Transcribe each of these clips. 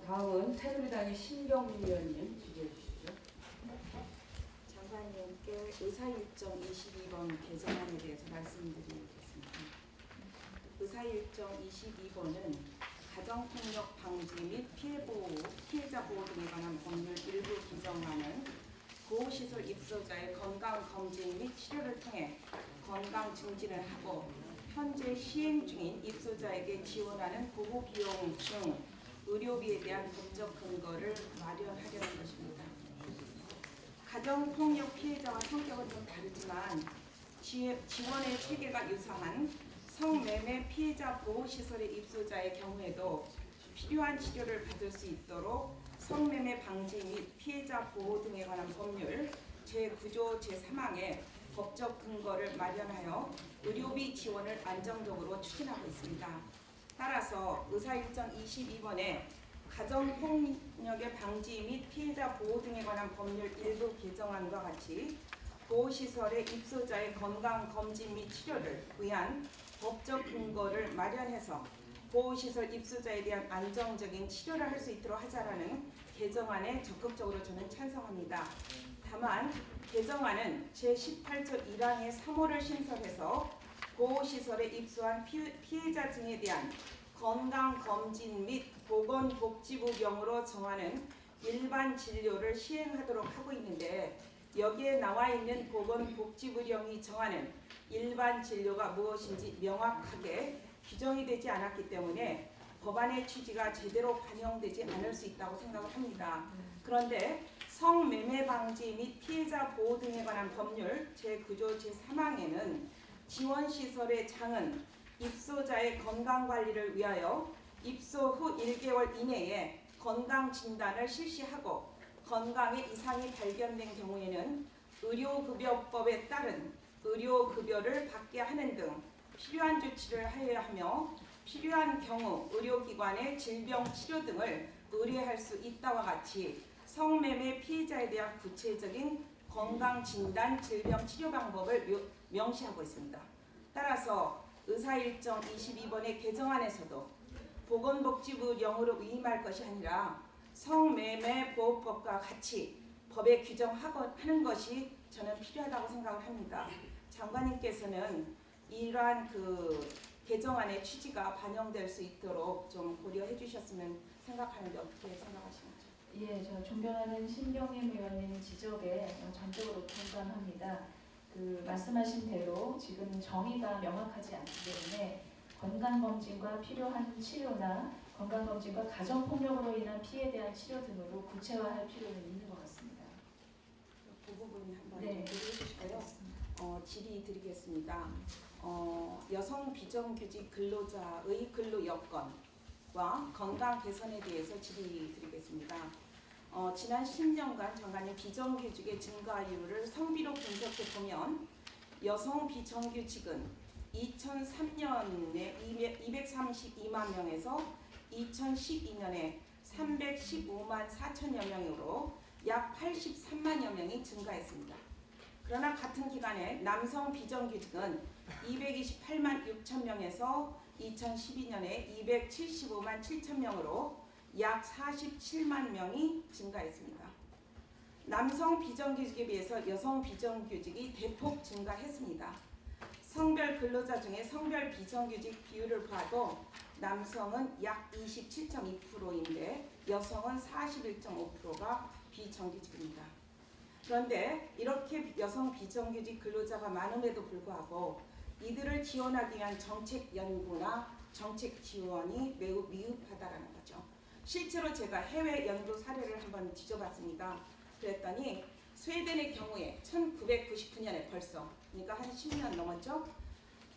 다음은 새누리당의 신경민 의원님 질의해 주시죠. 장관님께 의사일정 22번 개정안에 대해서 말씀드리겠습니다. 의사일정 22번은 가정폭력 방지 및 피해자 보호 등에 관한 법률 일부 개정안은 보호시설 입소자의 건강검진 및 치료를 통해 건강 증진을 하고 현재 시행 중인 입소자에게 지원하는 보호비용 중 의료비에 대한 법적 근거를 마련하려는 것입니다. 가정폭력 피해자와 성격은 좀 다르지만 지원의 체계가 유사한 성매매 피해자 보호시설의 입소자의 경우에도 필요한 치료를 받을 수 있도록 성매매 방지 및 피해자 보호 등에 관한 법률 제9조 제3항에 법적 근거를 마련하여 의료비 지원을 안정적으로 추진하고 있습니다. 따라서 의사일정 22번에 가정폭력의 방지 및 피해자 보호 등에 관한 법률 일부 개정안과 같이 보호시설의 입소자의 건강검진 및 치료를 위한 법적 근거를 마련해서 보호시설 입소자에 대한 안정적인 치료를 할 수 있도록 하자라는 개정안에 적극적으로 저는 찬성합니다. 다만 개정안은 제18조 1항의 3호를 신설해서 보호시설에 입소한 피해자 등에 대한 건강검진 및 보건복지부령으로 정하는 일반 진료를 시행하도록 하고 있는데 여기에 나와 있는 보건복지부령이 정하는 일반 진료가 무엇인지 명확하게 규정이 되지 않았기 때문에 법안의 취지가 제대로 반영되지 않을 수 있다고 생각을 합니다. 그런데 성매매 방지 및 피해자 보호 등에 관한 법률 제9조 제3항에는 지원시설의 장은 입소자의 건강관리를 위하여 입소 후 1개월 이내에 건강진단을 실시하고 건강에 이상이 발견된 경우에는 의료급여법에 따른 의료급여를 받게 하는 등 필요한 조치를 하여야 하며 필요한 경우 의료기관의 질병치료 등을 의뢰할 수 있다와 같이 성매매 피해자에 대한 구체적인 건강진단 질병치료 방법을 명시하고 있습니다. 따라서 의사일정 22번의 개정안에서도 보건복지부령으로 위임할 것이 아니라 성매매보호법과 같이 법에 규정하는 것이 저는 필요하다고 생각을 합니다. 장관님께서는 이러한 개정안의 취지가 반영될 수 있도록 좀 고려해 주셨으면 생각하는데 어떻게 생각하시는지? 예, 저 존경하는 신경민 의원님 지적에 전적으로 공감합니다. 말씀하신 대로 지금 정의가 명확하지 않기 때문에 건강검진과 필요한 치료나 건강검진과 가정폭력으로 인한 피해에 대한 치료 등으로 구체화할 필요는 있는 것 같습니다. 그 부분이 한번 네. 해주시고요. 질의 드리겠습니다. 여성 비정규직 근로자의 근로 여건과 건강 개선에 대해서 질의 드리겠습니다. 지난 10년간 장관님 비정규직의 증가율을 성비로 분석해 보면 여성 비정규직은 2003년에 232만 명에서 2012년에 315만 4천여 명으로 약 83만여 명이 증가했습니다. 그러나 같은 기간에 남성 비정규직은 228만 6천 명에서 2012년에 275만 7천 명으로 약 47만 명이 증가했습니다. 남성 비정규직에 비해서 여성 비정규직이 대폭 증가했습니다. 성별 근로자 중에 성별 비정규직 비율을 봐도 남성은 약 27.2%인데 여성은 41.5%가 비정규직입니다. 그런데 이렇게 여성 비정규직 근로자가 많음에도 불구하고 이들을 지원하기 위한 정책 연구나 정책 지원이 매우 미흡하다라는 거죠. 실제로 제가 해외 연구 사례를 한번 뒤져봤습니다. 그랬더니 스웨덴의 경우에 1999년에 벌써 그러니까 한 10년 넘었죠.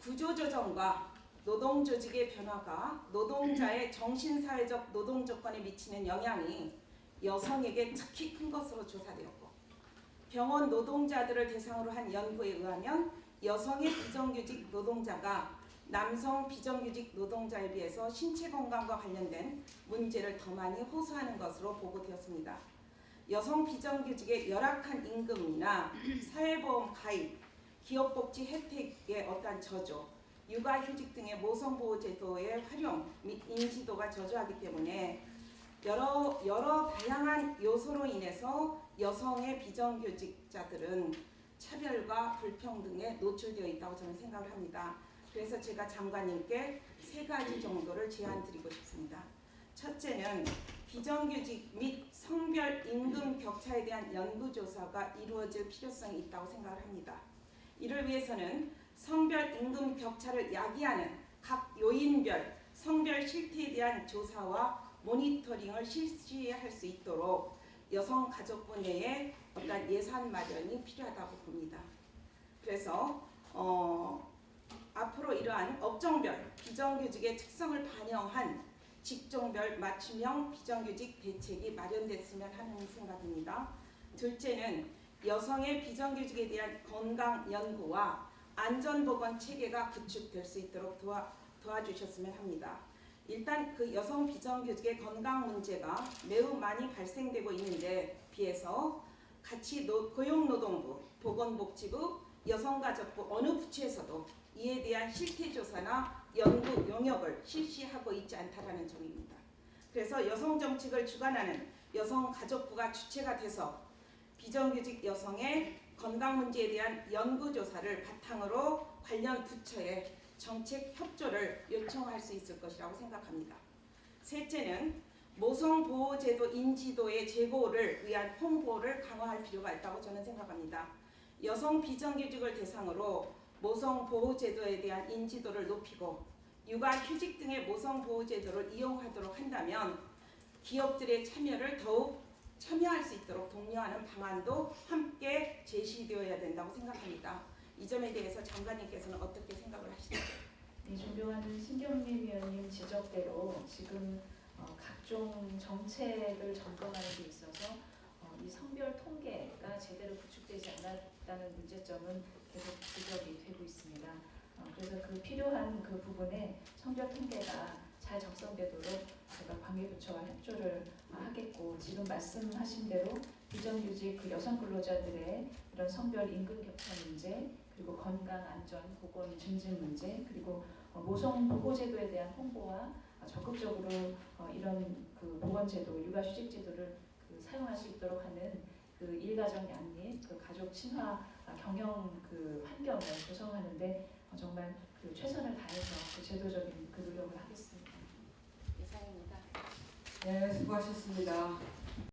구조조정과 노동조직의 변화가 노동자의 정신사회적 노동조건에 미치는 영향이 여성에게 특히 큰 것으로 조사되었고 병원 노동자들을 대상으로 한 연구에 의하면 여성의 비정규직 노동자가 남성 비정규직 노동자에 비해서 신체 건강과 관련된 문제를 더 많이 호소하는 것으로 보고되었습니다. 여성 비정규직의 열악한 임금이나 사회보험 가입, 기업복지 혜택의 어떠한 저조, 육아휴직 등의 모성보호제도의 활용 및 인지도가 저조하기 때문에 여러 다양한 요소로 인해서 여성의 비정규직자들은 차별과 불평등에 노출되어 있다고 저는 생각을 합니다. 그래서 제가 장관님께 3가지 정도를 제안 드리고 싶습니다. 첫째는 비정규직 및 성별 임금 격차에 대한 연구조사가 이루어질 필요성이 있다고 생각을 합니다. 이를 위해서는 성별 임금 격차를 야기하는 각 요인별 성별 실태에 대한 조사와 모니터링을 실시할 수 있도록 여성가족부 내에 어떤 예산 마련이 필요하다고 봅니다. 그래서 앞으로 이러한 업종별 비정규직의 특성을 반영한 직종별 맞춤형 비정규직 대책이 마련됐으면 하는 생각입니다. 둘째는 여성의 비정규직에 대한 건강 연구와 안전보건 체계가 구축될 수 있도록 도와주셨으면 합니다. 일단 그 여성 비정규직의 건강 문제가 매우 많이 발생되고 있는데 비해서 같이 고용노동부, 보건복지부, 여성가족부 어느 부처에서도 이에 대한 실태조사나 연구 용역을 실시하고 있지 않다라는 점입니다. 그래서 여성정책을 주관하는 여성가족부가 주체가 돼서 비정규직 여성의 건강 문제에 대한 연구조사를 바탕으로 관련 부처에 정책 협조를 요청할 수 있을 것이라고 생각합니다. 셋째는 모성보호제도 인지도의 제고를 위한 홍보를 강화할 필요가 있다고 저는 생각합니다. 여성 비정규직을 대상으로 모성보호제도에 대한 인지도를 높이고 육아휴직 등의 모성보호제도를 이용하도록 한다면 기업들의 참여를 더욱 참여할 수 있도록 독려하는 방안도 함께 제시되어야 된다고 생각합니다. 이 점에 대해서 장관님께서는 어떻게 생각을 하시나요? 네, 존경하는 신경미 위원님 지적대로 지금 각종 정책을 점검하는 데 있어서 이 성별 통계가 제대로 구축되지 않았다는 문제점은 계속 지적이 되고 있습니다. 그래서 그 필요한 그 부분에 성별 통계가 잘 작성되도록 제가 관계부처와 협조를 하겠고, 지금 말씀하신 대로 비정규직 그 여성 근로자들의 이런 성별 임금 격차 문제, 그리고 건강 안전 보건 증진 문제, 그리고 모성 보호제도에 대한 홍보와 적극적으로 이런 그 보건제도, 육아휴직 제도를 사용할 수 있도록 하는 그 일가정 양립, 그 가족 친화 경영 그 환경을 조성하는데 정말 그 최선을 다해서 그 제도적인 그 노력을 하겠습니다. 이상입니다. 네, 수고하셨습니다.